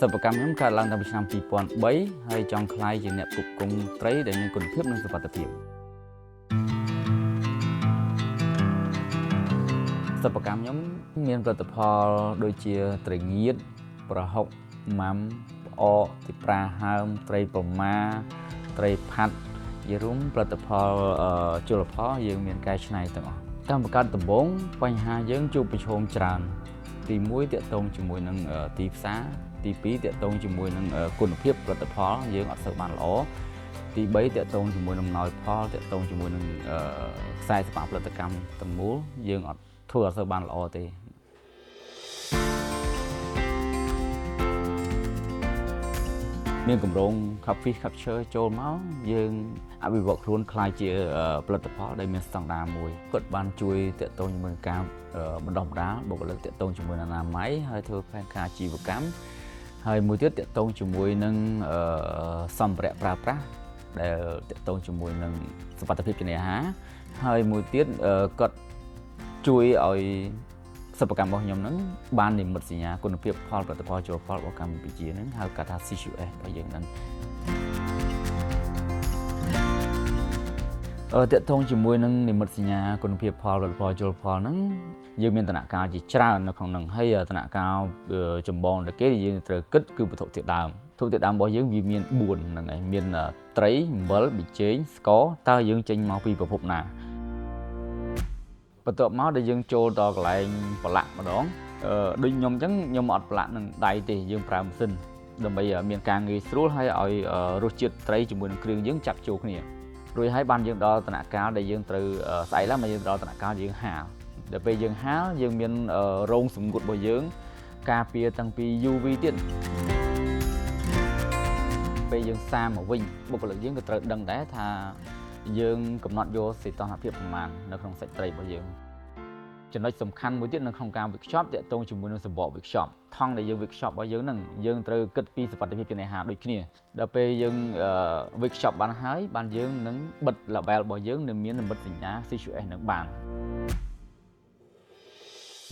សិប្បកម្មខ្ញុំកើតឡើងតាំងពីឆ្នាំ2003ហើយចង់ក្លាយជាអ្នកផ្គត់ផ្គង់ត្រីដែលមានគុណភាពនិងសុវត្ថិភាពសិប្បកម្មខ្ញុំមានផលិតផលដូចជាត្រីងៀតប្រហុកម៉ាំផ្អកទីប្រាហើមត្រីប្រម៉ាត្រីផាត់ជារួមផលិតផលជលផលយើងមានកែច្នៃទាំងអស់តាមបង្កើតដំបូងបញ្ហាយើងជួបប្រឈមច្រើនទី1ទាក់ទងជាមួយនឹងទីផ្សារទី2ទាក់ទងជាមួយនឹងគុណភាពផលិតផលយើងអត់សូវបានល្អទី3ទាក់ទងជាមួយនឹងអំណោយផលទាក់ទងជាមួយនឹងខ្សែសង្វាក់ផលិតកម្មទាំងមូលយើងអត់ធ្វើអត់សូវបានល្អទេមានគម្រោង Coffee Capture ចូលមកយើងអភិវឌ្ឍខ្លួនខ្លាយជាផលិតផលដែលមានស្តង់ដារមួយគាត់បានជួយទាក់ទងជាមួយនឹងការបណ្ដុះបណ្ដាលបុគ្គលិកទាក់ទងជាមួយនឹងអនាម័យហើយធ្វើផែនការអាជីវកម្មហើយមួយទៀតទាក់ទងជាមួយនឹងសម្ភារៈប្រើប្រាស់ដែលទាក់ទងជាមួយនឹងសុវត្ថិភាពចំណីអាហារហើយមួយទៀតគាត់ជួយឲ្យសិប្បកម្មរបស់ខ្ញុំហ្នឹងបាននិមិត្តសញ្ញាគុណភាពផលផលិតផលជលផលរបស់កម្ពុជាហ្នឹងហៅកាត់ថា CQS របស់យើងហ្នឹងទាក់ទងជាមួយនឹងនិមិត្តសញ្ញាគុណភាពផលផលិតផលជលផលហ្នឹងយើងមានដំណាក់កាលជាច្រើននៅក្នុងហ្នឹងហើយដំណាក់កាលចម្បងដែលគេយើងត្រូវគិតគឺវត្ថុធាតុដើមវត្ថុធាតុដើមរបស់យើងវាមាន4ហ្នឹងហើយមានត្រីអំបិលប៊ីចេងស្ករតើយើងចេញមកពីប្រភពណាបន្ទាប់មកដែលយើងចូលដល់កន្លែងប្រឡាក់ម្ដងដូចខ្ញុំអញ្ចឹងខ្ញុំអត់ប្រឡាក់នឹងដៃទេយើងប្រើម៉ាស៊ីនដើម្បីមានការងាយស្រួលហើយឲ្យរសជាតិត្រីជាមួយនឹងគ្រឿងយើងចាប់ចូលគ្នារួចហើយបានយើងដល់ដំណាក់កាលដែលយើងត្រូវស្អែកឡើងមកយើងដល់ដំណាក់កាលយើងហាលដល់ពេលយើងហាលយើងមានរោងសម្ងួតរបស់យើងការពារតាំងពី UV ទៀតពេលយើងសាមមកវិញបុគ្គលិកយើងក៏ត្រូវដឹងដែរថាយើងកំណត់យកសីតុណ្ហភាពប្រមាណនៅក្នុងសាច់ត្រីរបស់យើងចំណុចសំខាន់មួយទៀតនៅក្នុងការវេចខ្ចប់ទាក់ទងជាមួយនឹងសម្បកវេចខ្ចប់ថង់ដែលយើងវេចខ្ចប់របស់យើងហ្នឹងយើងត្រូវគិតពីសុវត្ថិភាពចំណីអាហារដូចគ្នាដល់ពេលយើងវេចខ្ចប់បានហើយបានយើងនឹងបិទ label របស់យើងនឹងមាននិមិត្តសញ្ញា CQS នឹងបាន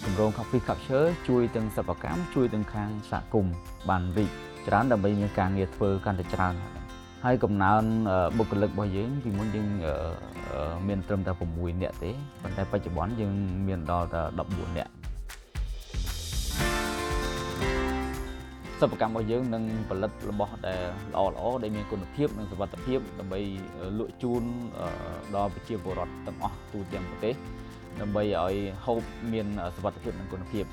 គម្រោង Coffee Capture ជួយទាំងសិប្បកម្មជួយទាំងខាងសហគមន៍បានរីកច្រើនដើម្បីមានការងារធ្វើកាន់តែច្រើនហើយកំណើនបុគ្គលិករបស់យើងពីមុនយើងមានត្រឹមតែ6នាក់ទេប៉ុន្តែបច្ចុប្បន្នយើងមានដល់តែ14នាក់សិប្បកម្មរបស់យើងនឹងផលិតរបស់ដែលល្អដែលមានគុណភាពនិងសុវត្ថិភាពដើម្បីលក់ជូនដល់ប្រជាពលរដ្ឋទាំងអស់ទូទាំងប្រទេសដើម្បីឲ្យហូបមានសុវត្ថិភាពនិងគុណភាព